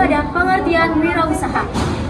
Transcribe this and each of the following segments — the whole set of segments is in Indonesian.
ada pengertian wirausaha.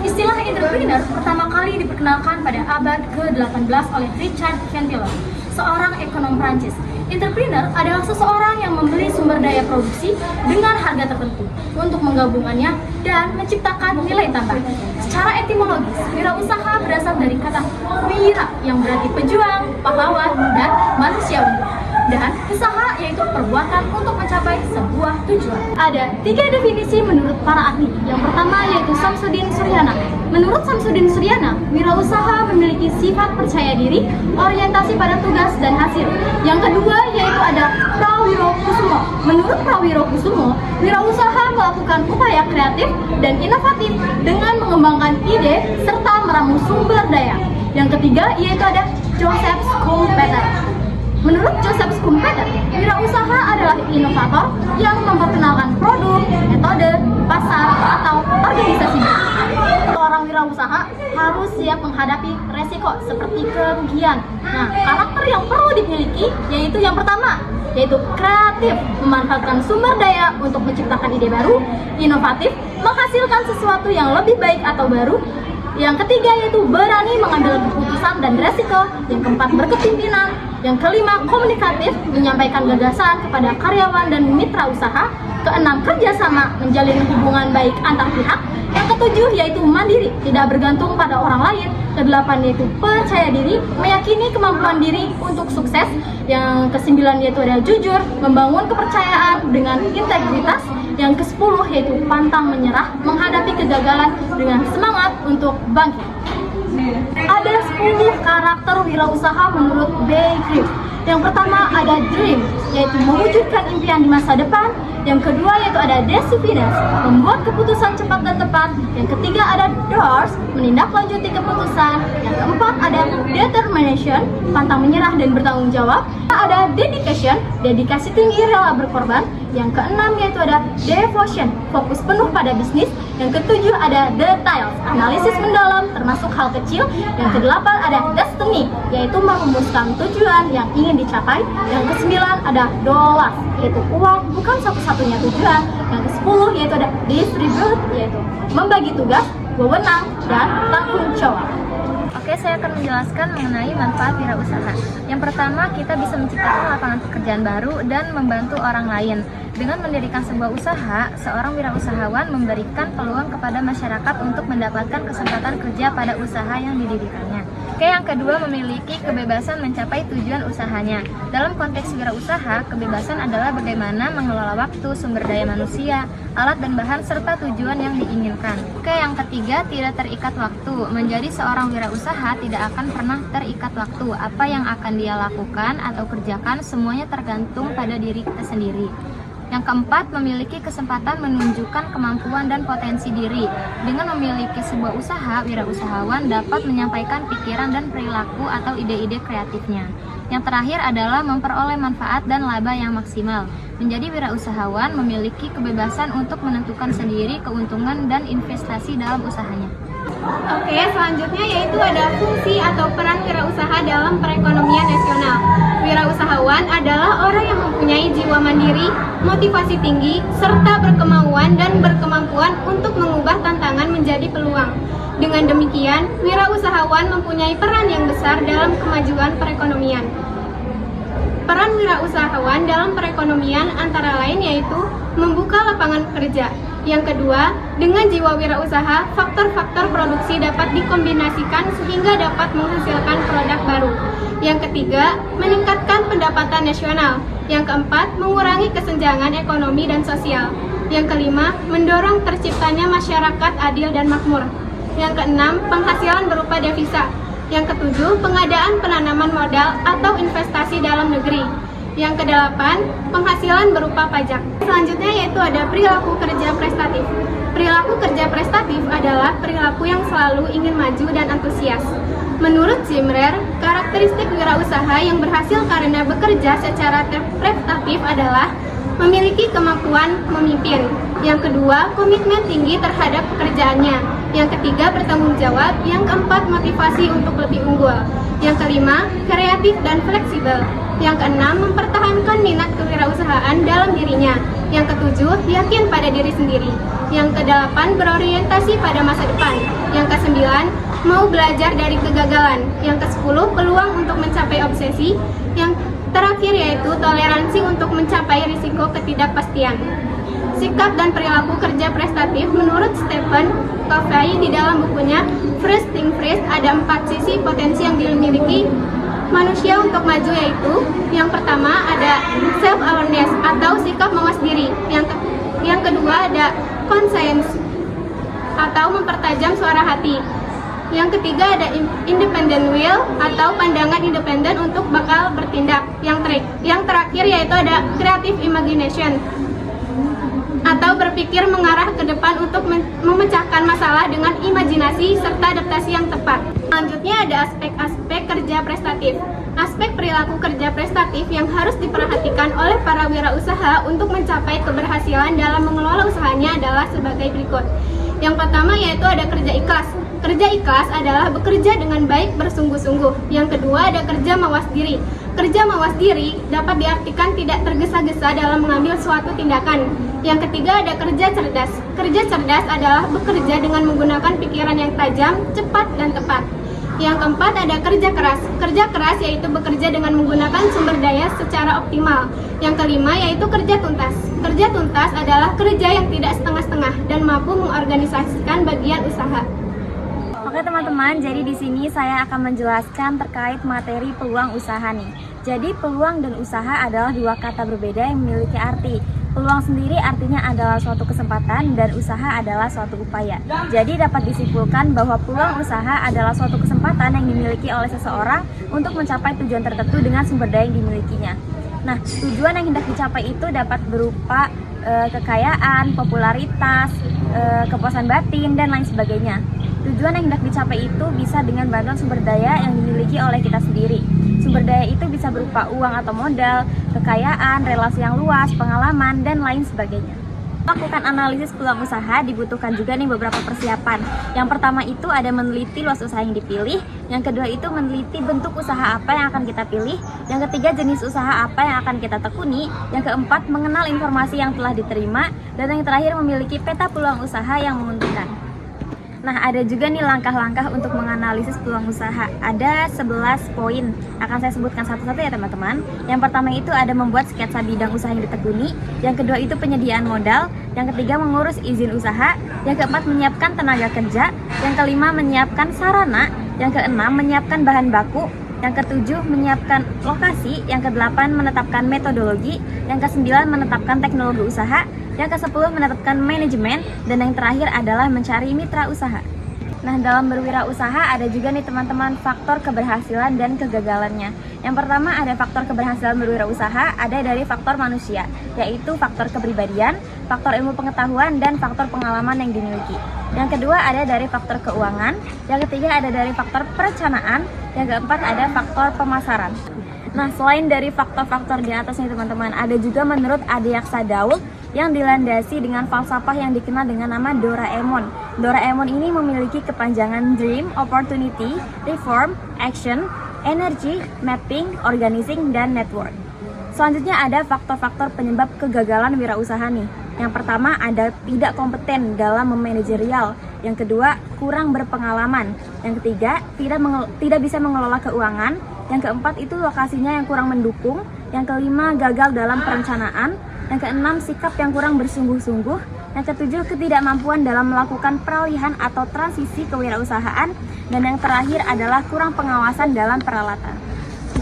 Istilah entrepreneur pertama kali diperkenalkan pada abad ke-18 oleh Richard Cantillon, seorang ekonom Prancis. Entrepreneur adalah seseorang yang membeli sumber daya produksi dengan harga tertentu untuk menggabungkannya dan menciptakan nilai tambah. Secara etimologis, wirausaha berasal dari kata wira yang berarti pejuang, pahlawan, dan manusiawi. Dan usaha yaitu perbuatan untuk mencapai sebuah tujuan. Ada 3 definisi menurut para ahli. Yang pertama yaitu Samsudin Suryana. Menurut Samsudin Suryana, wirausaha memiliki sifat percaya diri, orientasi pada tugas dan hasil. Yang kedua yaitu ada Prawirokusumo. Menurut Prawirokusumo, wirausaha melakukan upaya kreatif dan inovatif dengan mengembangkan ide serta meramu sumber daya. Yang ketiga yaitu ada Joseph Schumpeter. Menurut Joseph Schumpeter, wirausaha adalah inovator yang memperkenalkan produk, metode, pasar, atau organisasi. Seorang wirausaha harus siap menghadapi resiko seperti kerugian. Nah, karakter yang perlu dimiliki yaitu yang pertama, yaitu kreatif, memanfaatkan sumber daya untuk menciptakan ide baru, inovatif, menghasilkan sesuatu yang lebih baik atau baru. Yang ketiga yaitu berani mengambil keputusan dan resiko. Yang keempat berkepimpinan. Yang kelima komunikatif, menyampaikan gagasan kepada karyawan dan mitra usaha. Keenam kerjasama, menjalin hubungan baik antar pihak. Yang ketujuh yaitu mandiri, tidak bergantung pada orang lain. Kedelapan yaitu percaya diri, meyakini kemampuan diri untuk sukses. Yang kesembilan yaitu ada jujur, membangun kepercayaan dengan integritas. Yang ke-10 yaitu pantang menyerah, menghadapi kegagalan dengan semangat untuk bangkit. Ada 10 karakter wirausaha menurut Bay Grip. Yang pertama ada dream, yaitu mewujudkan impian di masa depan. Yang kedua yaitu ada decisiveness, membuat keputusan cepat dan tepat. Yang ketiga ada doors, menindaklanjuti keputusan. Yang keempat ada determination, pantang menyerah dan bertanggung jawab. Ada dedication, dedikasi tinggi rela berkorban. Yang keenam yaitu ada devotion, fokus penuh pada bisnis. Yang ketujuh ada details, analisis mendalam termasuk hal kecil. Yang kedelapan ada destiny, yaitu merumuskan tujuan yang ingin dicapai. Yang kesembilan ada dollars, yaitu uang bukan satu-satunya tujuan. Yang ke-10 yaitu ada distribute, yaitu membagi tugas, wewenang, dan tanggung jawab. Oke, saya akan menjelaskan mengenai manfaat wirausaha. Yang pertama, kita bisa menciptakan lapangan pekerjaan baru dan membantu orang lain. Dengan mendirikan sebuah usaha, seorang wirausahawan memberikan peluang kepada masyarakat untuk mendapatkan kesempatan kerja pada usaha yang didirikannya. Oke, yang kedua, memiliki kebebasan mencapai tujuan usahanya. Dalam konteks wirausaha, kebebasan adalah bagaimana mengelola waktu, sumber daya manusia, alat dan bahan, serta tujuan yang diinginkan. Oke, yang ketiga, tidak terikat waktu. Menjadi seorang wirausaha tidak akan pernah terikat waktu. Apa yang akan dia lakukan atau kerjakan semuanya tergantung pada diri kita sendiri. Yang keempat, memiliki kesempatan menunjukkan kemampuan dan potensi diri. Dengan memiliki sebuah usaha, wirausahawan dapat menyampaikan pikiran dan perilaku atau ide-ide kreatifnya. Yang terakhir adalah memperoleh manfaat dan laba yang maksimal. Menjadi wirausahawan memiliki kebebasan untuk menentukan sendiri keuntungan dan investasi dalam usahanya. Oke, selanjutnya yaitu ada fungsi atau peran wirausaha dalam perekonomian nasional. Wirausahawan adalah orang yang mempunyai jiwa mandiri, motivasi tinggi, serta berkemauan dan berkemampuan untuk mengubah tantangan menjadi peluang. Dengan demikian, wirausahawan mempunyai peran yang besar dalam kemajuan perekonomian. Peran wirausahawan dalam perekonomian antara lain yaitu membuka lapangan kerja. Yang kedua, dengan jiwa wirausaha, faktor-faktor produksi dapat dikombinasikan sehingga dapat menghasilkan produk baru. Yang ketiga, meningkatkan pendapatan nasional. Yang keempat, mengurangi kesenjangan ekonomi dan sosial. Yang kelima, mendorong terciptanya masyarakat adil dan makmur. Yang keenam, penghasilan berupa devisa. Yang ketujuh, pengadaan penanaman modal atau investasi dalam negeri. Yang kedelapan, penghasilan berupa pajak. Selanjutnya yaitu ada perilaku kerja prestatif. Perilaku kerja prestatif adalah perilaku yang selalu ingin maju dan antusias. Menurut Jim Rohn, karakteristik wirausaha yang berhasil karena bekerja secara prestatif adalah memiliki kemampuan memimpin. Yang kedua, komitmen tinggi terhadap pekerjaannya. Yang ketiga, bertanggung jawab. Yang keempat, motivasi untuk lebih unggul. Yang kelima, kreatif dan fleksibel. Yang keenam, mempertahankan minat kewirausahaan dalam dirinya. Yang ketujuh, yakin pada diri sendiri. Yang kedelapan, berorientasi pada masa depan. Yang kesembilan, mau belajar dari kegagalan. Yang kesepuluh, peluang untuk mencapai obsesi. Yang terakhir yaitu toleransi untuk mencapai risiko ketidakpastian. Sikap dan perilaku kerja prestatif menurut Stephen Covey di dalam bukunya First Things First, ada 4 sisi potensi yang dimiliki manusia untuk maju, yaitu yang pertama ada self-awareness atau sikap mawas diri. Yang kedua ada conscience atau mempertajam suara hati. Yang ketiga ada independent will atau pandangan independen untuk bakal bertindak. Yang terakhir yaitu ada creative imagination atau berpikir mengarah ke depan untuk memecahkan masalah dengan imajinasi serta adaptasi yang tepat. Selanjutnya ada aspek-aspek kerja prestatif. Aspek perilaku kerja prestatif yang harus diperhatikan oleh para wirausaha untuk mencapai keberhasilan dalam mengelola usahanya adalah sebagai berikut. Yang pertama yaitu ada kerja ikhlas. Kerja ikhlas adalah bekerja dengan baik bersungguh-sungguh. Yang kedua ada kerja mawas diri. Kerja mawas diri dapat diartikan tidak tergesa-gesa dalam mengambil suatu tindakan. Yang ketiga ada kerja cerdas. Kerja cerdas adalah bekerja dengan menggunakan pikiran yang tajam, cepat, dan tepat. Yang keempat ada kerja keras. Kerja keras yaitu bekerja dengan menggunakan sumber daya secara optimal. Yang kelima yaitu kerja tuntas. Kerja tuntas adalah kerja yang tidak setengah-setengah dan mampu mengorganisasikan bagian usaha. Oke teman-teman, jadi di sini saya akan menjelaskan terkait materi peluang usaha nih. Jadi peluang dan usaha adalah dua kata berbeda yang memiliki arti. Peluang sendiri artinya adalah suatu kesempatan dan usaha adalah suatu upaya. Jadi dapat disimpulkan bahwa peluang usaha adalah suatu kesempatan yang dimiliki oleh seseorang untuk mencapai tujuan tertentu dengan sumber daya yang dimilikinya. Nah, tujuan yang hendak dicapai itu dapat berupa kekayaan, popularitas, kepuasan batin, dan lain sebagainya. Tujuan yang hendak dicapai itu bisa dengan bantuan sumber daya yang dimiliki oleh kita sendiri. Sumber daya itu bisa berupa uang atau modal, kekayaan, relasi yang luas, pengalaman, dan lain sebagainya. Melakukan analisis peluang usaha dibutuhkan juga nih beberapa persiapan. Yang pertama itu ada meneliti luas usaha yang dipilih. Yang kedua itu meneliti bentuk usaha apa yang akan kita pilih. Yang ketiga jenis usaha apa yang akan kita tekuni. Yang keempat mengenal informasi yang telah diterima. Dan yang terakhir memiliki peta peluang usaha yang menguntungkan. Nah, ada juga nih langkah-langkah untuk menganalisis peluang usaha. Ada 11 poin. Akan saya sebutkan satu-satu ya teman-teman. Yang pertama itu ada membuat sketsa bidang usaha yang ditekuni. Yang kedua itu penyediaan modal. Yang ketiga mengurus izin usaha. Yang keempat menyiapkan tenaga kerja. Yang kelima menyiapkan sarana. Yang keenam menyiapkan bahan baku. Yang ketujuh menyiapkan lokasi. Yang kedelapan menetapkan metodologi. Yang kesembilan menetapkan teknologi usaha. Yang ke-10 menetapkan manajemen, dan yang terakhir adalah mencari mitra usaha. Nah, dalam berwirausaha ada juga nih teman-teman faktor keberhasilan dan kegagalannya. Yang pertama ada faktor keberhasilan berwirausaha, ada dari faktor manusia, yaitu faktor kepribadian, faktor ilmu pengetahuan, dan faktor pengalaman yang dimiliki. Yang kedua ada dari faktor keuangan, yang ketiga ada dari faktor perencanaan, yang keempat ada faktor pemasaran. Nah, selain dari faktor-faktor di atas nih teman-teman, ada juga menurut Adeaksa Daul yang dilandasi dengan falsafah yang dikenal dengan nama Doraemon. Doraemon ini memiliki kepanjangan Dream, Opportunity, Reform, Action, Energy, Mapping, Organizing, dan Network. Selanjutnya ada faktor-faktor penyebab kegagalan wirausaha nih. Yang pertama ada tidak kompeten dalam memanajerial. Yang kedua, kurang berpengalaman. Yang ketiga, tidak bisa mengelola keuangan. Yang keempat itu lokasinya yang kurang mendukung. Yang kelima, gagal dalam perencanaan. Yang keenam, sikap yang kurang bersungguh-sungguh. Yang ketujuh, ketidakmampuan dalam melakukan peralihan atau transisi kewirausahaan. Dan yang terakhir adalah kurang pengawasan dalam peralatan.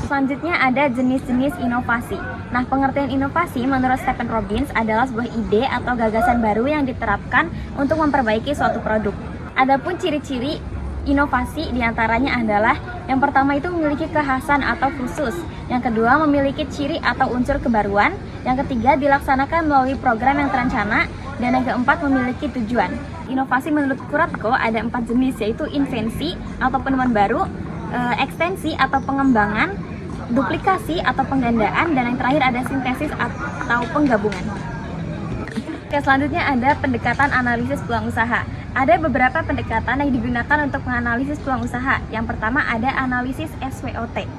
Selanjutnya ada jenis-jenis inovasi. Nah, pengertian inovasi menurut Stephen Robbins adalah sebuah ide atau gagasan baru yang diterapkan untuk memperbaiki suatu produk. Adapun ciri-ciri inovasi diantaranya adalah yang pertama itu memiliki kekhasan atau khusus, yang kedua memiliki ciri atau unsur kebaruan, yang ketiga dilaksanakan melalui program yang terencana, dan yang keempat memiliki tujuan. Inovasi menurut Kuratko ada 4 jenis, yaitu invensi atau penemuan baru, ekstensi atau pengembangan, duplikasi atau penggandaan, dan yang terakhir ada sintesis atau penggabungan. Oke, selanjutnya ada pendekatan analisis peluang usaha. Ada beberapa pendekatan yang digunakan untuk menganalisis peluang usaha. Yang pertama ada analisis SWOT.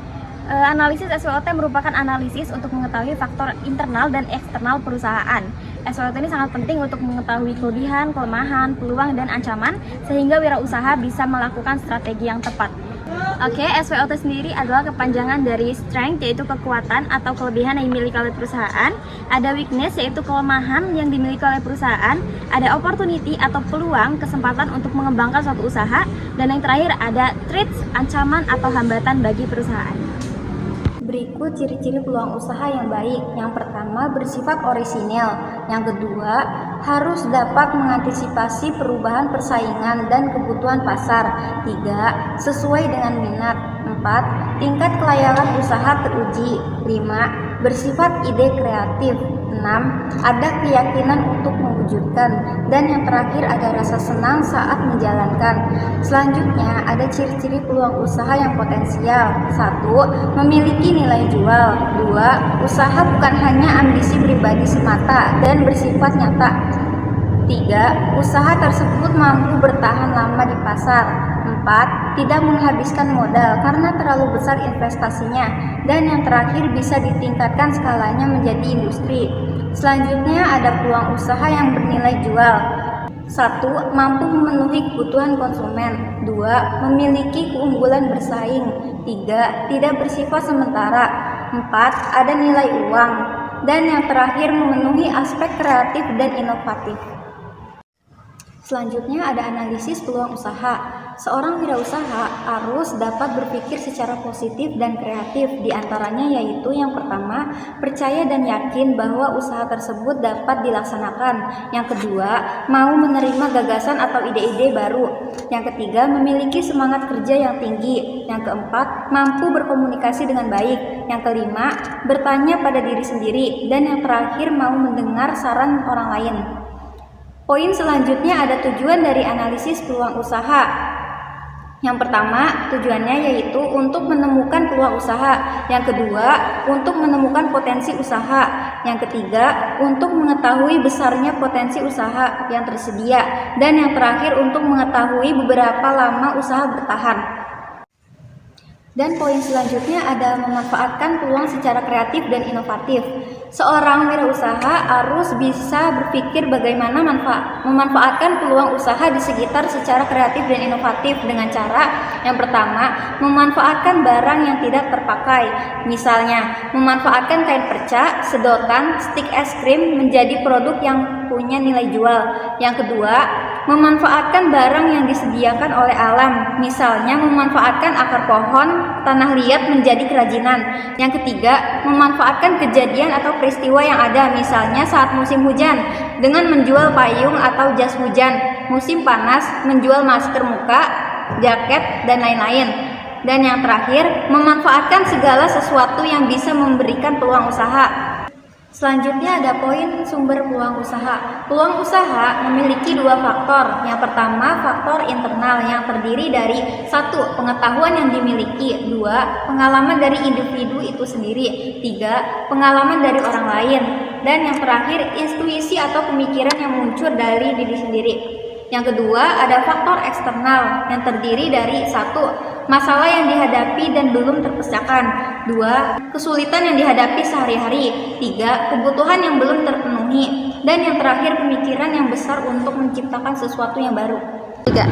Analisis SWOT merupakan analisis untuk mengetahui faktor internal dan eksternal perusahaan. SWOT ini sangat penting untuk mengetahui kelebihan, kelemahan, peluang, dan ancaman sehingga wirausaha bisa melakukan strategi yang tepat. Oke, SWOT sendiri adalah kepanjangan dari strength, yaitu kekuatan atau kelebihan yang dimiliki oleh perusahaan. Ada weakness, yaitu kelemahan yang dimiliki oleh perusahaan. Ada opportunity atau peluang, kesempatan untuk mengembangkan suatu usaha. Dan yang terakhir ada threats, ancaman atau hambatan bagi perusahaan. Berikut ciri-ciri peluang usaha yang baik. Yang pertama, bersifat orisinil. Yang kedua, harus dapat mengantisipasi perubahan persaingan dan kebutuhan pasar. 3. Sesuai dengan minat. 4. Tingkat kelayakan usaha teruji. 5. Bersifat ide kreatif. 6. Ada keyakinan untuk mewujudkan. Dan yang terakhir, ada rasa senang saat menjalankan. Selanjutnya, ada ciri-ciri peluang usaha yang potensial. 1. Memiliki nilai jual. 2. Usaha bukan hanya ambisi pribadi semata dan bersifat nyata. 3. Usaha tersebut mampu bertahan lama di pasar. 4. Tidak menghabiskan modal karena terlalu besar investasinya. Dan yang terakhir, bisa ditingkatkan skalanya menjadi industri. Selanjutnya ada peluang usaha yang bernilai jual. 1. Mampu memenuhi kebutuhan konsumen. 2. Memiliki keunggulan bersaing. 3. Tidak bersifat sementara. 4. Ada nilai uang. Dan yang terakhir, memenuhi aspek kreatif dan inovatif. Selanjutnya ada analisis peluang usaha. Seorang wirausaha harus dapat berpikir secara positif dan kreatif. Di antaranya yaitu yang pertama, percaya dan yakin bahwa usaha tersebut dapat dilaksanakan. Yang kedua, mau menerima gagasan atau ide-ide baru. Yang ketiga, memiliki semangat kerja yang tinggi. Yang keempat, mampu berkomunikasi dengan baik. Yang kelima, bertanya pada diri sendiri. Dan yang terakhir, mau mendengar saran orang lain. Poin selanjutnya ada tujuan dari analisis peluang usaha. Yang pertama, tujuannya yaitu untuk menemukan peluang usaha. Yang kedua, untuk menemukan potensi usaha. Yang ketiga, untuk mengetahui besarnya potensi usaha yang tersedia. Dan yang terakhir, untuk mengetahui beberapa lama usaha bertahan. Dan poin selanjutnya ada memanfaatkan peluang secara kreatif dan inovatif. Seorang wirausaha harus bisa berpikir bagaimana memanfaatkan peluang usaha di sekitar secara kreatif dan inovatif dengan cara yang pertama, memanfaatkan barang yang tidak terpakai. Misalnya, memanfaatkan kain perca, sedotan, stik es krim menjadi produk yang punya nilai jual. Yang kedua, memanfaatkan barang yang disediakan oleh alam. Misalnya, memanfaatkan akar pohon, tanah liat menjadi kerajinan. Yang ketiga, memanfaatkan kejadian atau peristiwa yang ada, misalnya saat musim hujan dengan menjual payung atau jas hujan, musim panas menjual masker muka, jaket, dan lain-lain. Dan yang terakhir, memanfaatkan segala sesuatu yang bisa memberikan peluang usaha. Selanjutnya ada poin sumber peluang usaha. Peluang usaha memiliki dua faktor. Yang pertama, faktor internal yang terdiri dari 1. Pengetahuan yang dimiliki. 2. Pengalaman dari individu itu sendiri. 3. Pengalaman dari orang lain. Dan yang terakhir, intuisi atau pemikiran yang muncul dari diri sendiri. Yang kedua, ada faktor eksternal yang terdiri dari 1. Masalah yang dihadapi dan belum terpecahkan. 2. Kesulitan yang dihadapi sehari-hari. 3. Kebutuhan yang belum terpenuhi. Dan yang terakhir, pemikiran yang besar untuk menciptakan sesuatu yang baru. 3.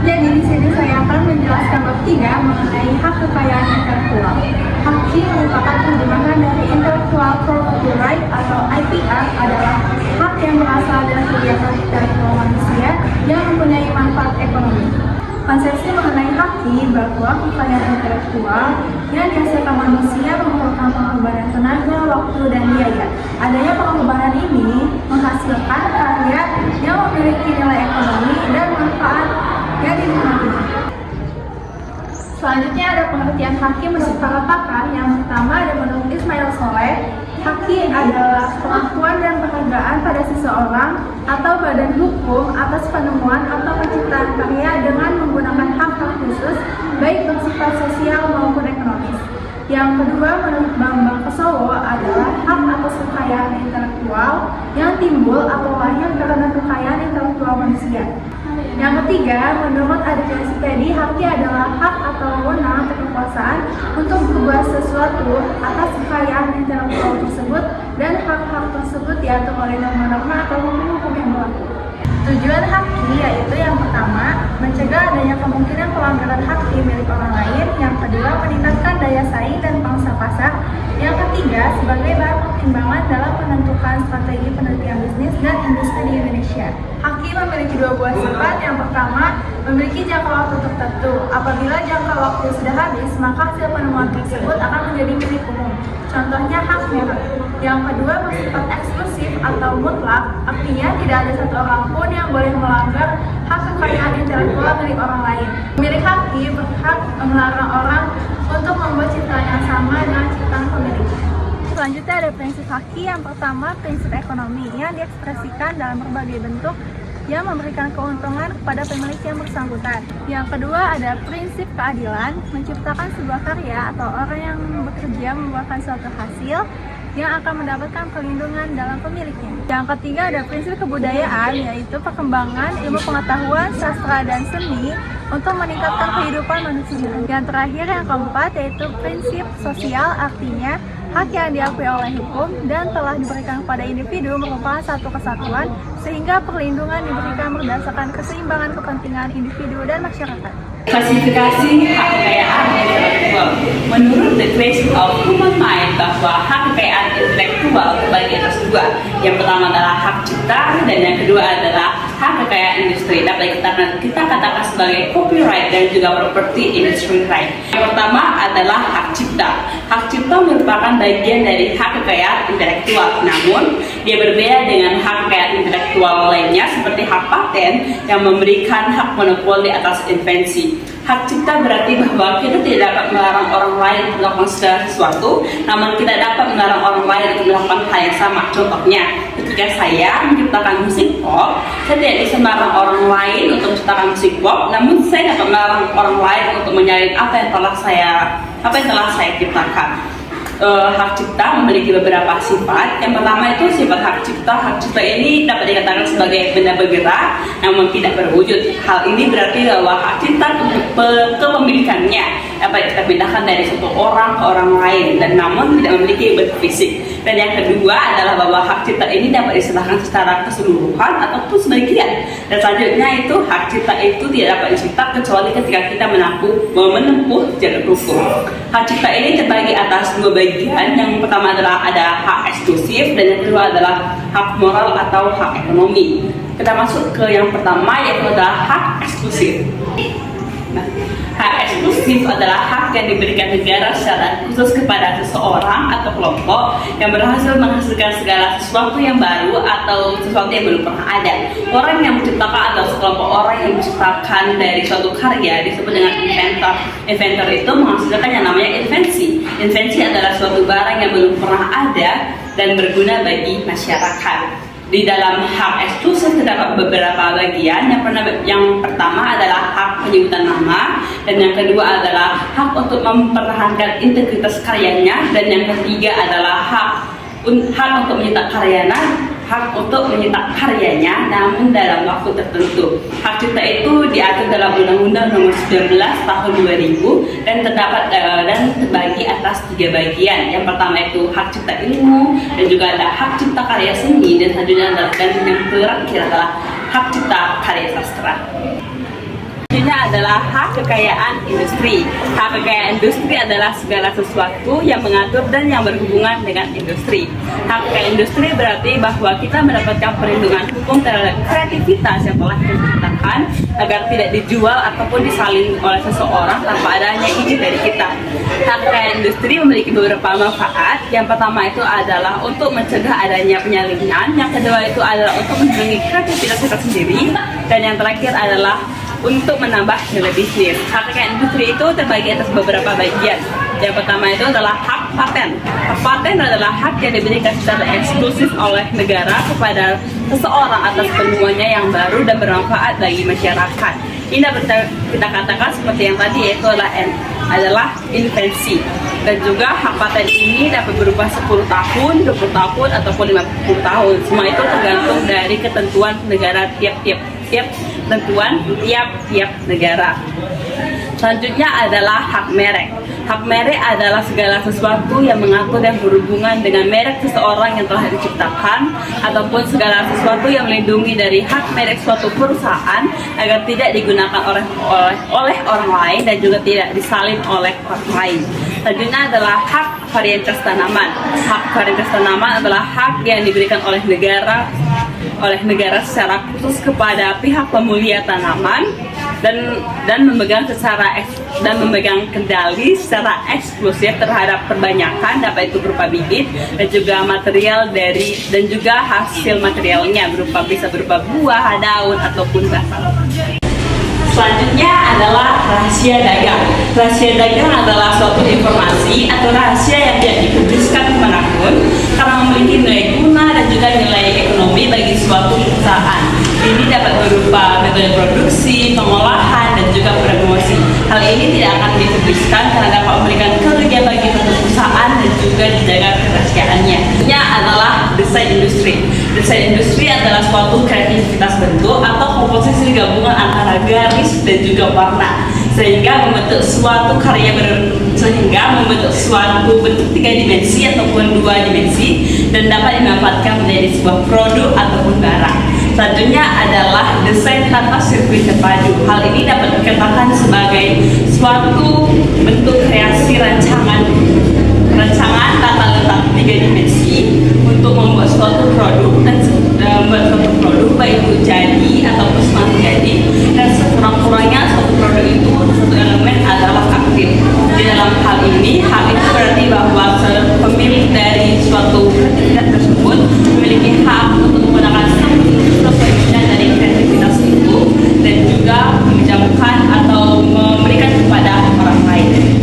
Jadi di sini saya akan menjelaskan bab 3 mengenai hak kekayaan intelektual. Hak merupakan terjemahan dari Intellectual Property Right atau IPR adalah hak yang berasal dari kegiatan intelektual manusia yang mempunyai manfaat ekonomi. Konsepsi mengenai haki bahwa kekayaan intelektual yang dihasilkan manusia memerlukan pengorbanan tenaga, waktu, dan biaya. Adanya pengorbanan ini menghasilkan karya yang memiliki nilai ekonomi dan manfaat yang dinikmatinya. Selanjutnya ada pengertian haki menurut para pakar. Yang pertama ada menurut Ismail Soleh. Haki adalah pengakuan dan penghargaan pada seseorang atau badan hukum atas penemuan atau penciptaan karya dengan menggunakan hak-hak khusus, baik bersifat sosial maupun ekonomis. Yang kedua, menurut Bambang Kesowo adalah hak atas kekayaan intelektual yang timbul atau lahir karena kekayaan intelektual manusia. Yang ketiga, menurut Aristoteles, haki adalah hak atau wewenang atau kekuasaan untuk berbuat sesuatu atas kekayaan intelektual tersebut dan hak-hak tersebut diatur oleh norma-norma atau hukum-hukum yang berlaku. Tujuan haki yaitu yang pertama, mencegah adanya kemungkinan pelanggaran haki milik orang lain. Yang kedua, meningkatkan daya saing dan pangsa pasar. Yang ketiga, sebagai bahan pertimbangan dalam menentukan strategi penelitian bisnis dan industri di Indonesia. Haki memiliki dua buah sifat. Yang pertama, memiliki jangka waktu tertentu. Apabila jangka waktu sudah habis, maka hasil penemuan tersebut akan menjadi milik umum. Contohnya hak milik. Yang kedua, bersifat eksklusif atau mutlak, artinya tidak ada satu orang pun yang boleh melanggar hak kekayaan intelektual milik orang lain. Pemilik haki berhak melarang orang untuk membuat ciptaan yang sama dengan ciptaan pemiliknya. Selanjutnya ada prinsip haki. Yang pertama, prinsip ekonomi yang diekspresikan dalam berbagai bentuk yang memberikan keuntungan kepada pemilik yang bersangkutan. Yang kedua ada prinsip keadilan, menciptakan sebuah karya atau orang yang bekerja membuahkan suatu hasil yang akan mendapatkan perlindungan dalam pemiliknya. Yang ketiga ada prinsip kebudayaan, yaitu perkembangan ilmu pengetahuan, sastra, dan seni untuk meningkatkan kehidupan manusia. Yang terakhir yang keempat yaitu prinsip sosial, artinya hak yang diakui oleh hukum dan telah diberikan kepada individu merupakan satu kesatuan sehingga perlindungan diberikan berdasarkan keseimbangan kepentingan individu dan masyarakat. Klasifikasi hak kekayaan intelektual. Menurut The Classic of Human Mind bahwa hak kekayaan intelektual terbagi atas dua. Yang pertama adalah hak cipta dan yang kedua adalah hak kekayaan industri. Dapat kita katakan sebagai copyright dan juga property industry right. Yang pertama adalah hak cipta. Hak cipta merupakan bagian dari hak kekayaan intelektual. Namun dia berbeda dengan hak kekayaan intelektual lainnya seperti hak paten yang memberikan hak monopoli atas invensi. Hak cipta berarti bahwa kita tidak dapat melarang orang lain untuk melakukan segala sesuatu, namun kita dapat melarang orang lain untuk melakukan hal yang sama. Contohnya, ketika saya menciptakan musik pop, saya tidak bisa melarang orang lain untuk menciptakan musik pop, namun saya dapat melarang orang lain untuk menyalin apa yang telah saya ciptakan. Hak cipta memiliki beberapa sifat. Yang pertama itu sifat hak cipta. Hak cipta ini dapat dikatakan sebagai benda bergerak namun tidak berwujud. Hal ini berarti bahwa hak cipta kepemilikannya dapat kita pindahkan dari satu orang ke orang lain dan namun tidak memiliki bentuk fisik. Dan yang kedua adalah bahwa hak cipta ini dapat diserahkan secara keseluruhan ataupun sebagian. Dan selanjutnya itu hak cipta itu tidak dapat disita kecuali ketika kita menempuh jalur hukum. Hak cipta ini terbagi atas dua bagian. Yang pertama adalah ada hak eksklusif dan yang kedua adalah hak moral atau hak ekonomi. Kita masuk ke yang pertama yaitu adalah hak eksklusif. Hak eksklusif adalah hak yang diberikan negara secara khusus kepada seseorang atau kelompok yang berhasil menghasilkan segala sesuatu yang baru atau sesuatu yang belum pernah ada. Orang yang menciptakan atau sekelompok orang yang menciptakan dari suatu karya disebut dengan inventor. Inventor itu menghasilkan yang namanya invensi. Invensi adalah suatu barang yang belum pernah ada dan berguna bagi masyarakat. Di dalam hak eksklusif terdapat beberapa bagian. Yang pertama adalah hak penyebutan nama, dan yang kedua adalah hak untuk mempertahankan integritas karyanya, dan yang ketiga adalah hak untuk mencetak karyanya namun dalam waktu tertentu. Hak cipta itu diatur dalam Undang-Undang Nomor 19 Tahun 2000 dan terbagi atas 3 bagian. Yang pertama itu hak cipta ilmu, dan juga ada hak cipta karya seni, dan selanjutnya yang terakhir adalah hak cipta karya sastra. Selanjutnya adalah hak kekayaan industri. Hak kekayaan industri adalah segala sesuatu yang mengatur dan yang berhubungan dengan industri. Hak kekayaan industri berarti bahwa kita mendapatkan perlindungan hukum terhadap kreativitas yang telah kita ciptakan agar tidak dijual ataupun disalin oleh seseorang tanpa adanya izin dari kita. Hak kekayaan industri memiliki beberapa manfaat. Yang pertama itu adalah untuk mencegah adanya penyalinan. Yang kedua itu adalah untuk melindungi kreativitas kita sendiri. Dan yang terakhir adalah untuk menambah nilai bisnis. Hak kekayaan industri itu terbagi atas beberapa bagian. Yang pertama itu adalah hak paten. Hak paten adalah hak yang diberikan secara eksklusif oleh negara kepada seseorang atas penemuannya yang baru dan bermanfaat bagi masyarakat. Ini dapat kita katakan seperti yang tadi, yaitu adalah invensi. Dan juga hak paten ini dapat berupa 10 tahun, 20 tahun, ataupun 50 tahun. Semua itu tergantung dari ketentuan negara tiap-tiap setiap tentuan tiap-tiap negara. Selanjutnya adalah hak merek. Hak merek adalah segala sesuatu yang mengatur dan berhubungan dengan merek seseorang yang telah diciptakan, ataupun segala sesuatu yang melindungi dari hak merek suatu perusahaan agar tidak digunakan oleh orang lain dan juga tidak disalin oleh orang lain. Selanjutnya adalah hak varietas tanaman. Hak varietas tanaman adalah hak yang diberikan oleh negara secara khusus kepada pihak pemulia tanaman dan memegang kendali secara eksklusif terhadap perbanyakan, dapat itu berupa bibit dan juga material dan juga hasil materialnya bisa berupa buah, daun ataupun batang. Selanjutnya adalah rahasia dagang. Rahasia dagang adalah suatu informasi atau rahasia yang tidak dipubliskan kemanapun karena memiliki nilai guna dan juga nilai ekonomi bagi suatu perusahaan. Ini dapat berupa metode produksi, pengolahan, dan juga promosi. Hal ini tidak akan dipubliskan karena dapat memberikan kerugian bagi perusahaan dan juga dijaga kerahasiaannya. Ini adalah desain industri. Desain industri adalah suatu kreativitas bentuk atau komposisi gabungan antara garis dan juga warna sehingga membentuk suatu bentuk 3 dimensi ataupun 2 dimensi dan dapat dimanfaatkan menjadi sebuah produk ataupun barang. Selanjutnya adalah desain tata sirkuit terpadu. Hal ini dapat dikatakan sebagai suatu bentuk kreasi rancangan tata letak 3 dimensi untuk membuat suatu produk baik itu jadi ataupun setengah jadi, dan sekurang-kurangnya suatu produk itu satu elemen adalah aktif. Di dalam hal ini, hal itu berarti bahwa pemilik dari suatu kreativitas tersebut memiliki hak untuk menggunakan sebagian dari kreativitas itu dan juga meminjamkan atau memberikan kepada orang lain.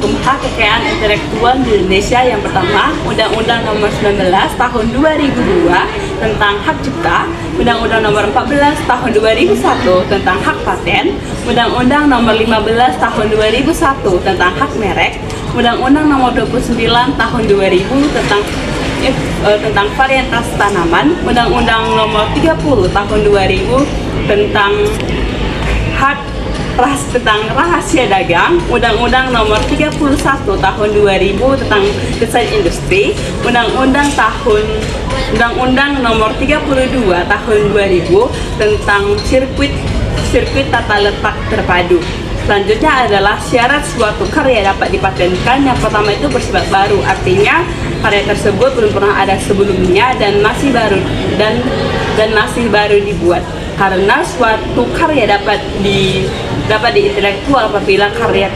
Hukum hak kekayaan intelektual di Indonesia yang pertama, Undang-Undang Nomor 19 Tahun 2002 tentang hak cipta, Undang-Undang Nomor 14 Tahun 2001 tentang hak paten, Undang-Undang Nomor 15 Tahun 2001 tentang hak merek, Undang-Undang Nomor 29 Tahun 2000 tentang varietas tanaman, Undang-Undang Nomor 30 Tahun 2000 tentang rahasia dagang, Undang-Undang Nomor 31 Tahun 2000 tentang desain industri, Undang-Undang Nomor 32 Tahun 2000 tentang sirkuit tata letak terpadu. Selanjutnya adalah syarat suatu karya dapat dipatenkan. Yang pertama itu bersifat baru, artinya karya tersebut belum pernah ada sebelumnya dan masih baru dibuat. Karena suatu karya dapat di intelektual apabila karya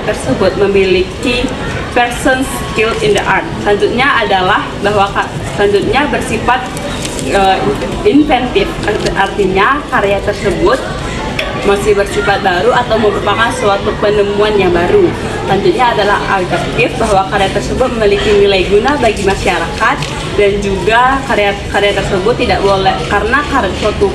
tersebut memiliki person skill in the art. Selanjutnya bersifat inventif, artinya karya tersebut masih bersifat baru atau merupakan suatu penemuan yang baru. Selanjutnya adalah alternatif, bahwa karya tersebut memiliki nilai guna bagi masyarakat dan juga karya tersebut tidak boleh karena suatu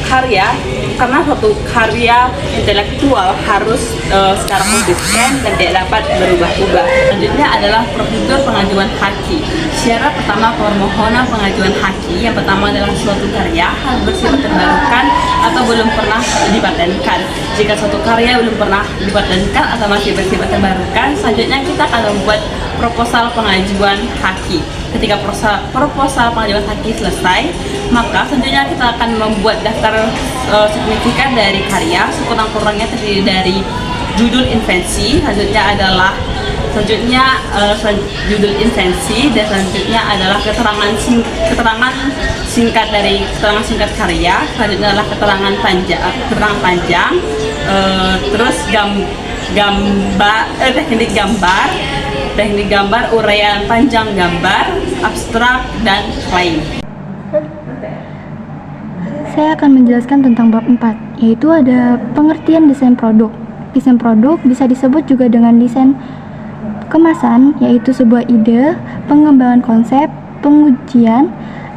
karya intelektual harus secara konsisten dan tidak dapat berubah-ubah. Selanjutnya adalah prosedur pengajuan haki. Syarat pertama permohonan pengajuan haki yang pertama adalah suatu karya harus bersifat terbarukan atau belum pernah dipatenkan. Jika suatu karya belum pernah dipatenkan atau masih bersifat terbarukan, selanjutnya kita akan membuat proposal pengajuan haki. Ketika proposal pengajuan haki selesai, maka selanjutnya kita akan membuat daftar signifikan dari karya, sekurang-kurangnya terdiri dari judul invensi, judul invensi, dan selanjutnya adalah keterangan singkat karya, selanjutnya adalah keterangan panjang, terus teknik gambar, uraian panjang gambar, abstrak, dan lain. Saya akan menjelaskan tentang bab 4, yaitu ada pengertian desain produk. Desain produk bisa disebut juga dengan desain kemasan, yaitu sebuah ide, pengembangan konsep, pengujian,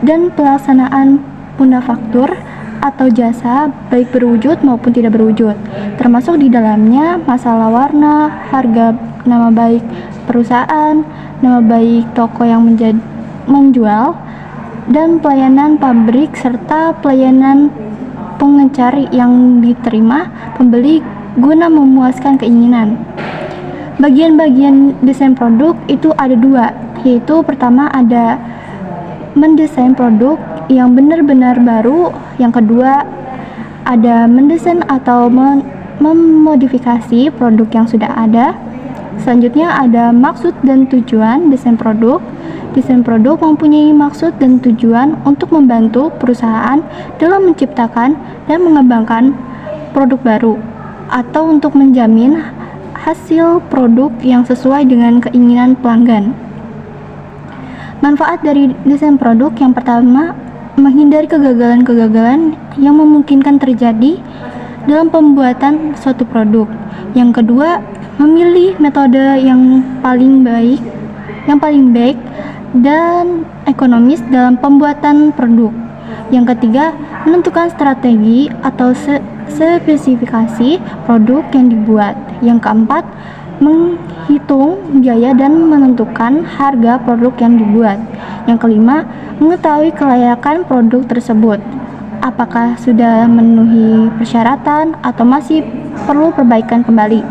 dan pelaksanaan manufaktur atau jasa, baik berwujud maupun tidak berwujud. Termasuk di dalamnya masalah warna, harga, nama baik perusahaan, nama baik toko yang menjual, dan pelayanan pabrik serta pelayanan pengecar yang diterima pembeli guna memuaskan keinginan. Bagian-bagian desain produk itu ada dua, yaitu pertama ada mendesain produk yang benar-benar baru, yang kedua ada mendesain atau memodifikasi produk yang sudah ada. Selanjutnya ada maksud dan tujuan desain produk. Desain produk mempunyai maksud dan tujuan untuk membantu perusahaan dalam menciptakan dan mengembangkan produk baru atau untuk menjamin hasil produk yang sesuai dengan keinginan pelanggan. Manfaat dari desain produk yang pertama, menghindari kegagalan-kegagalan yang memungkinkan terjadi dalam pembuatan suatu produk. Yang kedua, memilih metode yang paling baik dan ekonomis dalam pembuatan produk. Yang ketiga, menentukan strategi atau spesifikasi produk yang dibuat. Yang keempat, menghitung biaya dan menentukan harga produk yang dibuat. Yang kelima, mengetahui kelayakan produk tersebut. Apakah sudah memenuhi persyaratan atau masih perlu perbaikan kembali.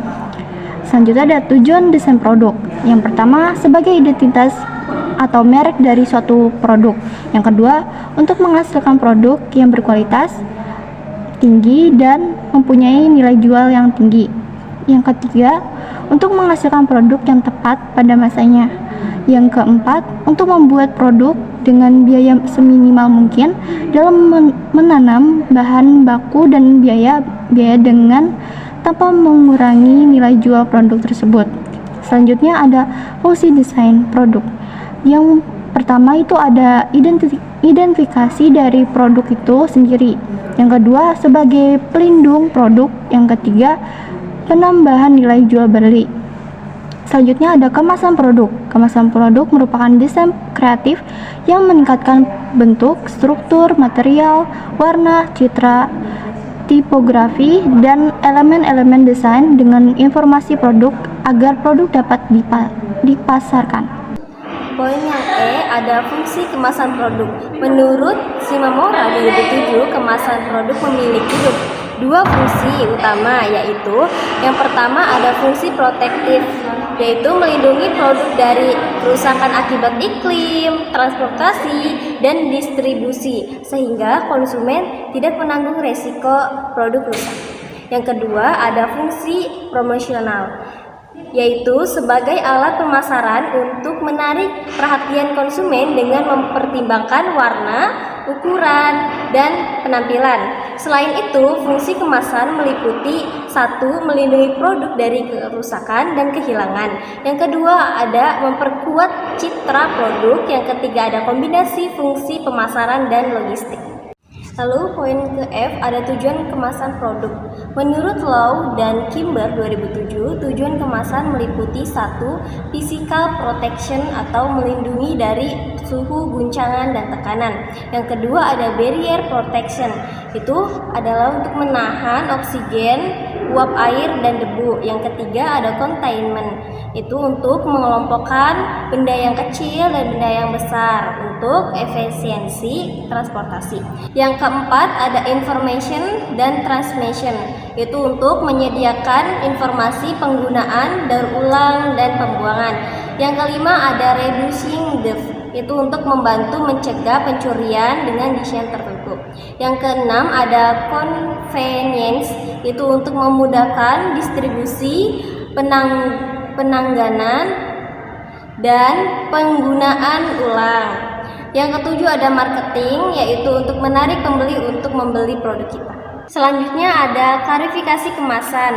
Selanjutnya ada tujuan desain produk. Yang pertama, sebagai identitas atau merek dari suatu produk. Yang kedua, untuk menghasilkan produk yang berkualitas tinggi dan mempunyai nilai jual yang tinggi. Yang ketiga, untuk menghasilkan produk yang tepat pada masanya. Yang keempat, untuk membuat produk dengan biaya seminimal mungkin dalam menanam bahan baku dan biaya dengan tanpa mengurangi nilai jual produk tersebut. Selanjutnya ada fungsi desain produk. Yang pertama itu ada identifikasi dari produk itu sendiri. Yang kedua, sebagai pelindung produk. Yang ketiga, penambahan nilai jual beli. Selanjutnya ada kemasan produk. Kemasan produk merupakan desain kreatif yang meningkatkan bentuk, struktur, material, warna, citra, tipografi, dan elemen-elemen desain dengan informasi produk agar produk dapat dipasarkan. Poin yang E ada fungsi kemasan produk. Menurut Shimamura 2007, kemasan produk memiliki dua fungsi utama, yaitu yang pertama ada fungsi protektif, yaitu melindungi produk dari kerusakan akibat iklim, transportasi, dan distribusi, sehingga konsumen tidak menanggung resiko produk rusak. Yang kedua ada fungsi promosional, yaitu sebagai alat pemasaran untuk menarik perhatian konsumen dengan mempertimbangkan warna, ukuran, dan penampilan. Selain itu, fungsi kemasan meliputi 1. Melindungi produk dari kerusakan dan kehilangan. Yang kedua ada memperkuat citra produk. Yang ketiga ada kombinasi fungsi pemasaran dan logistik. Lalu poin ke F ada tujuan kemasan produk. Menurut Law dan Kimber 2007, tujuan kemasan meliputi 1. Physical protection atau melindungi dari suhu, guncangan, dan tekanan. Yang kedua ada barrier protection, itu adalah untuk menahan oksigen, uap air, dan debu. Yang ketiga ada containment, itu untuk mengelompokkan benda yang kecil dan benda yang besar untuk efisiensi transportasi. Yang keempat ada information dan transmission, itu untuk menyediakan informasi penggunaan, daur ulang, dan pembuangan. Yang kelima ada reducing the, itu untuk membantu mencegah pencurian dengan desain tertentu. Yang keenam ada convenience, itu untuk memudahkan distribusi, penanganan, dan penggunaan ulang. Yang ketujuh ada marketing, yaitu untuk menarik pembeli untuk membeli produk kita. Selanjutnya ada klarifikasi kemasan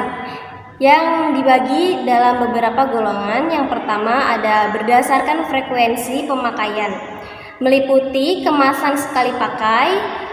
yang dibagi dalam beberapa golongan. Yang pertama ada berdasarkan frekuensi pemakaian, meliputi kemasan sekali pakai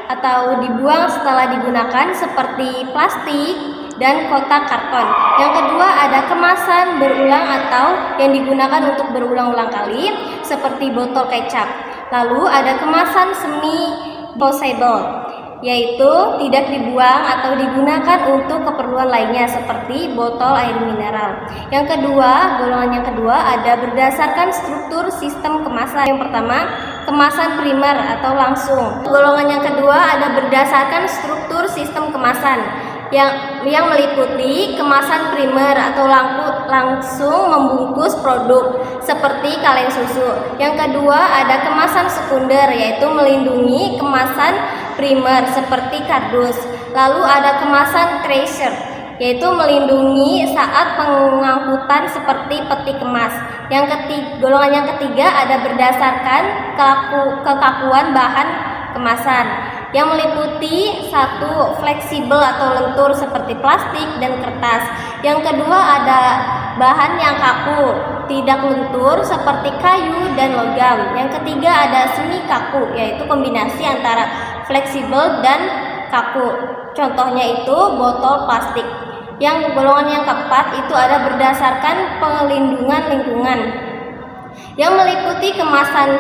atau dibuang setelah digunakan seperti plastik dan kotak karton. Yang kedua ada kemasan berulang atau yang digunakan untuk berulang-ulang kali seperti botol kecap. Lalu ada kemasan semi posable, yaitu tidak dibuang atau digunakan untuk keperluan lainnya seperti botol air mineral. Yang kedua, golongan yang kedua ada berdasarkan struktur sistem kemasan. Yang pertama, kemasan primer atau langsung. Golongan yang kedua ada berdasarkan struktur sistem kemasan yang meliputi kemasan primer atau langsung membungkus produk seperti kaleng susu. Yang kedua ada kemasan sekunder, yaitu melindungi kemasan primer seperti kardus. Lalu ada kemasan tracer, yaitu melindungi saat pengangkutan seperti peti kemas. Golongan yang ketiga ada berdasarkan kekakuan bahan kemasan yang meliputi satu fleksibel atau lentur seperti plastik dan kertas. Yang kedua ada bahan yang kaku, tidak lentur seperti kayu dan logam. Yang ketiga ada semi kaku, yaitu kombinasi antara fleksibel dan kaku. Contohnya itu botol plastik. Yang golongan yang keempat itu ada berdasarkan pelindungan lingkungan yang meliputi kemasan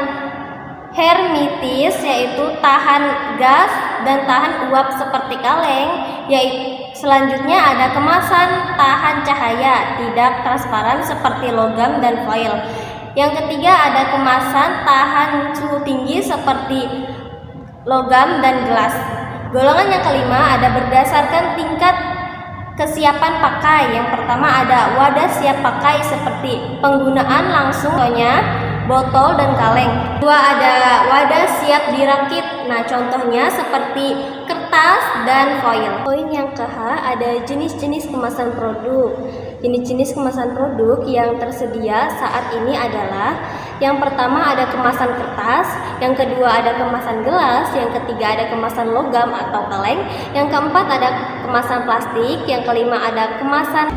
hermetis, yaitu tahan gas dan tahan uap seperti kaleng. Selanjutnya ada kemasan tahan cahaya, tidak transparan seperti logam dan foil. Yang ketiga ada kemasan tahan suhu tinggi seperti logam dan gelas. Golongan yang kelima ada berdasarkan tingkat kesiapan pakai. Yang pertama ada wadah siap pakai seperti penggunaan langsung, contohnya botol dan kaleng. Dua ada wadah siap dirakit. Nah, contohnya seperti kertas dan foil. Poin yang ke-H ada jenis-jenis kemasan produk. Jenis-jenis kemasan produk yang tersedia saat ini adalah yang pertama ada kemasan kertas, yang kedua ada kemasan gelas, yang ketiga ada kemasan logam atau kaleng, yang keempat ada kemasan plastik, yang kelima ada kemasan.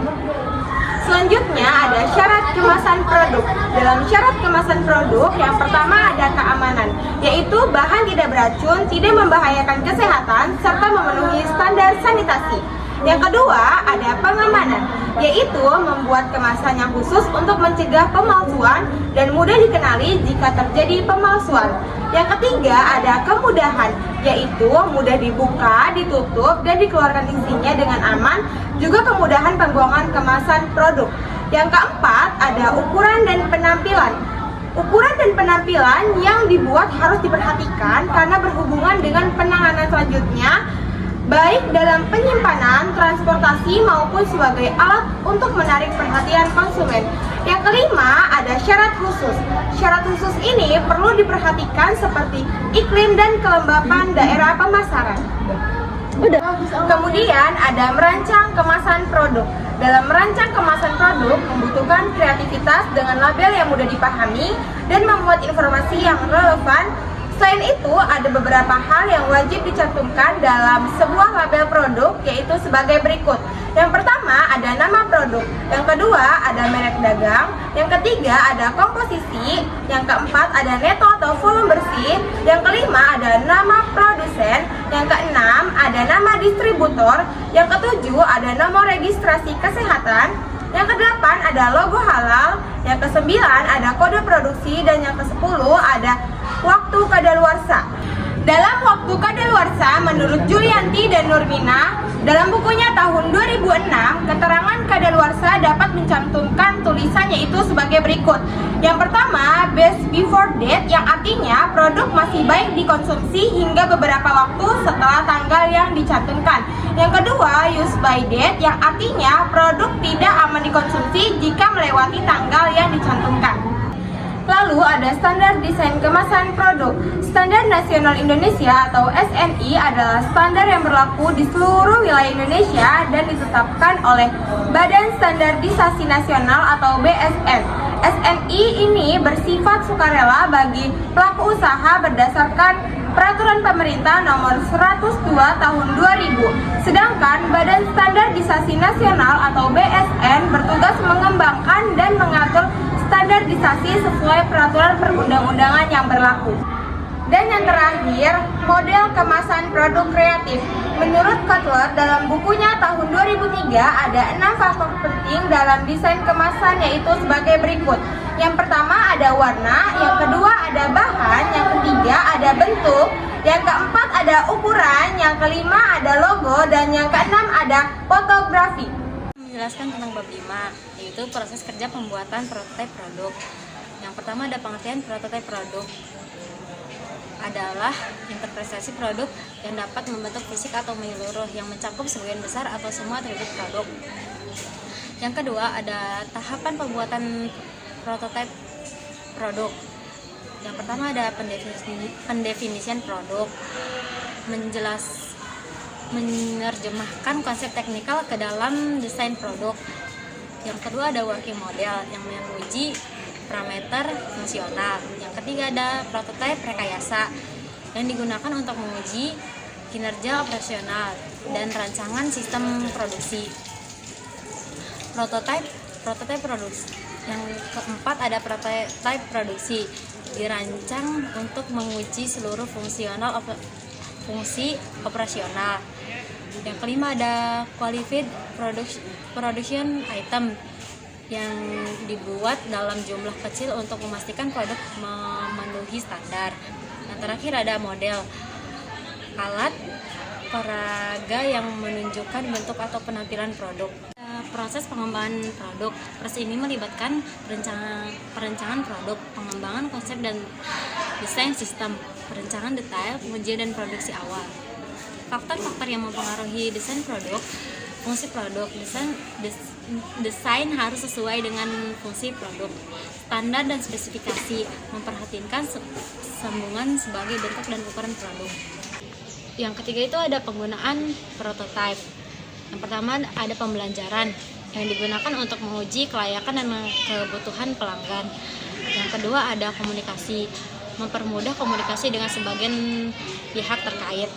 Selanjutnya ada syarat kemasan produk. Dalam syarat kemasan produk yang pertama ada keamanan, yaitu bahan tidak beracun, tidak membahayakan kesehatan, serta memenuhi standar sanitasi. Yang kedua ada pengamanan, yaitu membuat kemasan yang khusus untuk mencegah pemalsuan dan mudah dikenali jika terjadi pemalsuan. Yang ketiga ada kemudahan, yaitu mudah dibuka, ditutup, dan dikeluarkan isinya dengan aman, juga kemudahan pembuangan kemasan produk. Yang keempat ada ukuran dan penampilan. Ukuran dan penampilan yang dibuat harus diperhatikan karena berhubungan dengan penanganan selanjutnya, baik dalam penyimpanan, transportasi, maupun sebagai alat untuk menarik perhatian konsumen. Yang kelima ada syarat khusus. Syarat khusus ini perlu diperhatikan seperti iklim dan kelembapan daerah pemasaran. Kemudian ada merancang kemasan produk. Dalam merancang kemasan produk membutuhkan kreativitas dengan label yang mudah dipahami dan memuat informasi yang relevan. Selain itu, ada beberapa hal yang wajib dicantumkan dalam sebuah label produk, yaitu sebagai berikut. Yang pertama, ada nama produk. Yang kedua, ada merek dagang. Yang ketiga, ada komposisi. Yang keempat, ada neto atau volume bersih. Yang kelima, ada nama produsen. Yang keenam, ada nama distributor. Yang ketujuh, ada nomor registrasi kesehatan. Yang kedelapan, ada logo halal. Yang kesembilan, ada kode produksi. Dan yang kesepuluh, ada waktu kadaluarsa. Dalam waktu kadaluarsa, menurut Julianti dan Nurmina, dalam bukunya tahun 2006, keterangan kadaluarsa dapat mencantumkan tulisan yaitu sebagai berikut. Yang pertama, best before date, yang artinya produk masih baik dikonsumsi hingga beberapa waktu setelah tanggal yang dicantumkan. Yang kedua, use by date, yang artinya produk tidak aman dikonsumsi jika melewati tanggal yang dicantumkan. Lalu ada standar desain kemasan produk. Standar Nasional Indonesia atau SNI adalah standar yang berlaku di seluruh wilayah Indonesia dan ditetapkan oleh Badan Standarisasi Nasional atau BSN. SNI ini bersifat sukarela bagi pelaku usaha berdasarkan Peraturan Pemerintah Nomor 102 Tahun 2000. Sedangkan Badan Standarisasi Nasional atau BSN bertugas mengembangkan dan mengatur standarisasi sesuai peraturan perundang-undangan yang berlaku. Dan yang terakhir, model kemasan produk kreatif. Menurut Kotler dalam bukunya tahun 2003 ada 6 faktor penting dalam desain kemasan yaitu sebagai berikut. Yang pertama ada warna, yang kedua ada bahan, yang ketiga ada bentuk, yang keempat ada ukuran, yang kelima ada logo, dan yang keenam ada fotografi. Menjelaskan tentang bab 5, yaitu proses kerja pembuatan prototipe produk. Yang pertama ada pengertian prototipe produk. adalah interpretasi produk yang dapat membentuk fisik atau menyeluruh yang mencakup sebagian besar atau semua atribut produk. Yang kedua ada tahapan pembuatan prototipe produk. Yang pertama ada pendefinisian produk, menerjemahkan konsep teknikal ke dalam desain produk. Yang kedua ada working model yang menguji parameter fungsional. Yang ketiga ada prototipe rekayasa yang digunakan untuk menguji kinerja operasional dan rancangan sistem produksi. Prototipe produksi. Yang keempat ada prototipe produksi, dirancang untuk menguji seluruh fungsi operasional. Yang kelima ada qualified production item yang dibuat dalam jumlah kecil untuk memastikan produk memenuhi standar. Yang terakhir ada model, alat peraga yang menunjukkan bentuk atau penampilan produk. Proses pengembangan produk. Proses ini melibatkan perencanaan produk, pengembangan konsep dan desain sistem, perencanaan detail, pengujian dan produksi awal. Faktor-faktor yang mempengaruhi desain produk. Fungsi produk. Desain harus sesuai dengan fungsi produk. Standar dan spesifikasi, memperhatikan sambungan sebagai bentuk dan ukuran produk. Yang ketiga itu ada penggunaan prototipe. Yang pertama ada pembelajaran yang digunakan untuk menguji kelayakan dan kebutuhan pelanggan. Yang kedua ada komunikasi, mempermudah komunikasi dengan sebagian pihak terkait.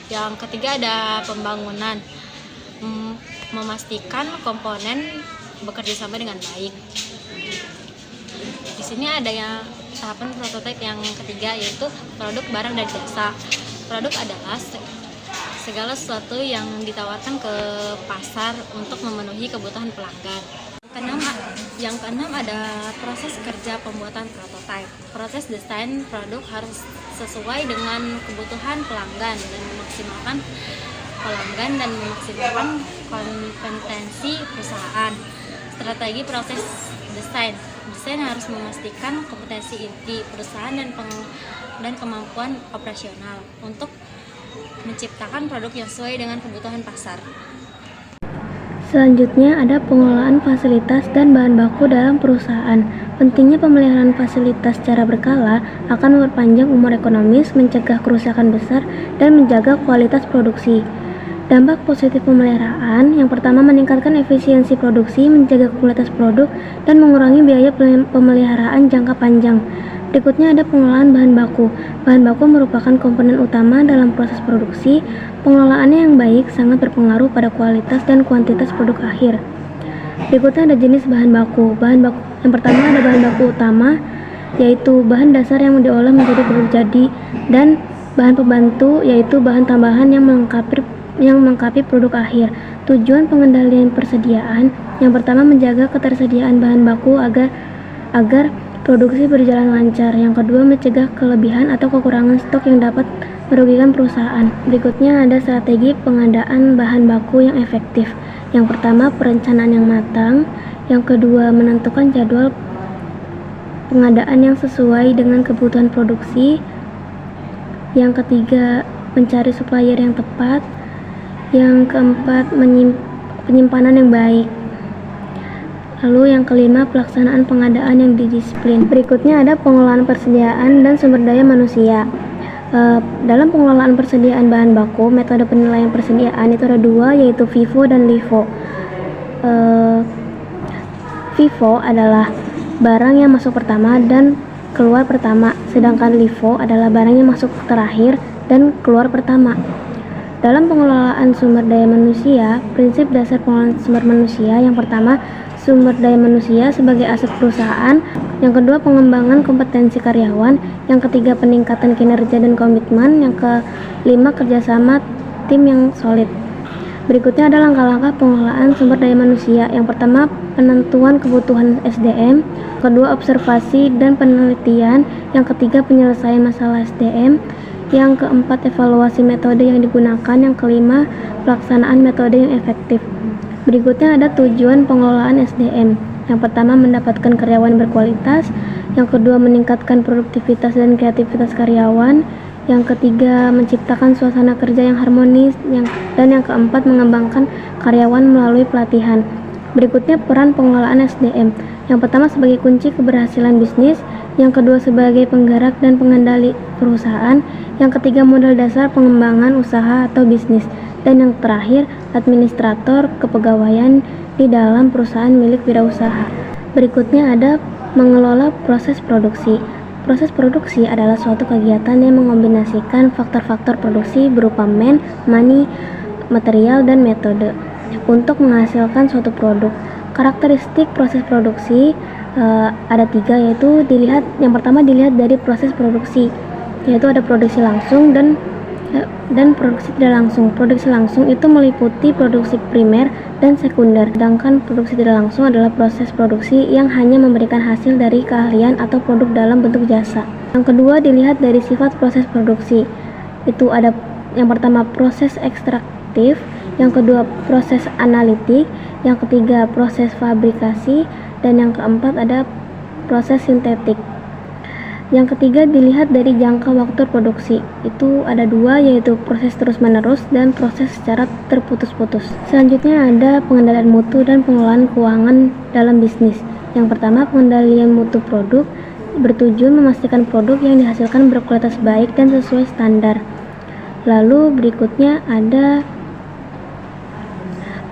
Yang ketiga ada pembangunan, memastikan komponen bekerja sama dengan baik. Di sini ada yang tahapan prototipe yang ketiga, yaitu produk, barang, dan jasa. Produk adalah segala sesuatu yang ditawarkan ke pasar untuk memenuhi kebutuhan pelanggan. Yang keenam ada proses kerja pembuatan prototipe. Proses desain produk harus sesuai dengan kebutuhan pelanggan dan memaksimalkan kompetensi perusahaan. Strategi proses desain. Desain harus memastikan kompetensi inti perusahaan dan kemampuan operasional untuk menciptakan produk yang sesuai dengan kebutuhan pasar. Selanjutnya ada pengelolaan fasilitas dan bahan baku dalam perusahaan. Pentingnya pemeliharaan fasilitas secara berkala akan memperpanjang umur ekonomis, mencegah kerusakan besar, dan menjaga kualitas produksi. Dampak positif pemeliharaan yang pertama meningkatkan efisiensi produksi, menjaga kualitas produk, dan mengurangi biaya pemeliharaan jangka panjang. Berikutnya ada pengelolaan bahan baku. Bahan baku merupakan komponen utama dalam proses produksi. Pengelolaannya yang baik sangat berpengaruh pada kualitas dan kuantitas produk akhir. Berikutnya ada jenis bahan baku. Yang pertama ada bahan baku utama, yaitu bahan dasar yang diolah menjadi produk jadi, dan bahan pembantu, yaitu bahan tambahan yang melengkapi produk akhir. Tujuan pengendalian persediaan yang pertama menjaga ketersediaan bahan baku agar produksi berjalan lancar. Yang kedua, mencegah kelebihan atau kekurangan stok yang dapat merugikan perusahaan. Berikutnya ada strategi pengadaan bahan baku yang efektif. Yang pertama, perencanaan yang matang. Yang kedua, menentukan jadwal pengadaan yang sesuai dengan kebutuhan produksi. Yang ketiga, mencari supplier yang tepat. Yang keempat, penyimpanan yang baik. Lalu yang kelima, pelaksanaan pengadaan yang didisiplin. Berikutnya ada pengelolaan persediaan dan sumber daya manusia. Dalam pengelolaan persediaan bahan baku, metode penilaian persediaan itu ada dua, yaitu FIFO dan LIFO. FIFO adalah barang yang masuk pertama dan keluar pertama, sedangkan LIFO adalah barang yang masuk terakhir dan keluar pertama. Dalam pengelolaan sumber daya manusia, prinsip dasar pengelolaan sumber manusia yang pertama, sumber daya manusia sebagai aset perusahaan. Yang kedua, pengembangan kompetensi karyawan. Yang ketiga, peningkatan kinerja dan komitmen. Yang kelima, kerjasama tim yang solid. Berikutnya ada langkah-langkah pengelolaan sumber daya manusia. Yang pertama, penentuan kebutuhan SDM. Kedua, observasi dan penelitian. Yang ketiga, penyelesaian masalah SDM. Yang keempat, evaluasi metode yang digunakan. Yang kelima, pelaksanaan metode yang efektif. Berikutnya ada tujuan pengelolaan SDM. Yang pertama, mendapatkan karyawan berkualitas. Yang kedua, meningkatkan produktivitas dan kreativitas karyawan. Yang ketiga, menciptakan suasana kerja yang harmonis. Dan yang keempat, mengembangkan karyawan melalui pelatihan. Berikutnya, peran pengelolaan SDM. Yang pertama, sebagai kunci keberhasilan bisnis. Yang kedua, sebagai penggerak dan pengendali perusahaan. Yang ketiga, modal dasar pengembangan usaha atau bisnis. Dan yang terakhir, administrator kepegawaian di dalam perusahaan milik wirausaha. Berikutnya ada mengelola proses produksi. Proses produksi adalah suatu kegiatan yang mengombinasikan faktor-faktor produksi berupa money, material, dan metode untuk menghasilkan suatu produk. Karakteristik proses produksi ada 3, yaitu yang pertama dilihat dari proses produksi, yaitu ada produksi langsung dan produksi tidak langsung. Produksi langsung itu meliputi produksi primer dan sekunder, sedangkan produksi tidak langsung adalah proses produksi yang hanya memberikan hasil dari keahlian atau produk dalam bentuk jasa. Yang kedua dilihat dari sifat proses produksi, itu ada yang pertama proses ekstraktif, yang kedua proses analitik, yang ketiga proses fabrikasi, dan yang keempat ada proses sintetik. Yang ketiga dilihat dari jangka waktu produksi, itu ada 2, yaitu proses terus-menerus dan proses secara terputus-putus. Selanjutnya ada pengendalian mutu dan pengelolaan keuangan dalam bisnis. Yang pertama, pengendalian mutu produk bertujuan memastikan produk yang dihasilkan berkualitas baik dan sesuai standar. Lalu berikutnya ada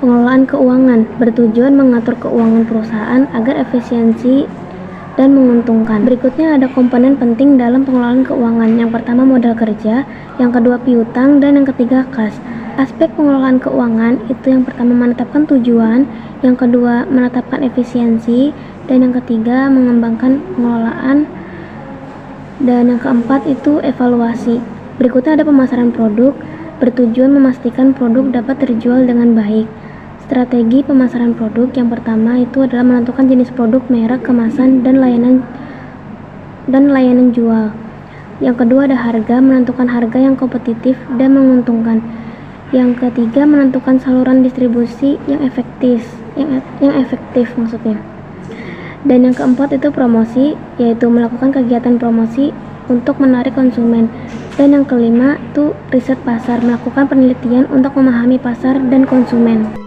pengelolaan keuangan bertujuan mengatur keuangan perusahaan agar efisiensi dan menguntungkan. Berikutnya ada komponen penting dalam pengelolaan keuangan. Yang pertama modal kerja, yang kedua piutang, dan yang ketiga kas. Aspek pengelolaan keuangan itu yang pertama menetapkan tujuan, yang kedua menetapkan efisiensi, dan yang ketiga mengembangkan pengelolaan, dan yang keempat itu evaluasi. Berikutnya ada pemasaran produk bertujuan memastikan produk dapat terjual dengan baik. Strategi pemasaran produk yang pertama itu adalah menentukan jenis produk, merek, kemasan, dan layanan jual. Yang kedua ada harga, menentukan harga yang kompetitif dan menguntungkan. Yang ketiga menentukan saluran distribusi yang efektif maksudnya. Dan yang keempat itu promosi, yaitu melakukan kegiatan promosi untuk menarik konsumen. Dan yang kelima itu riset pasar, melakukan penelitian untuk memahami pasar dan konsumen.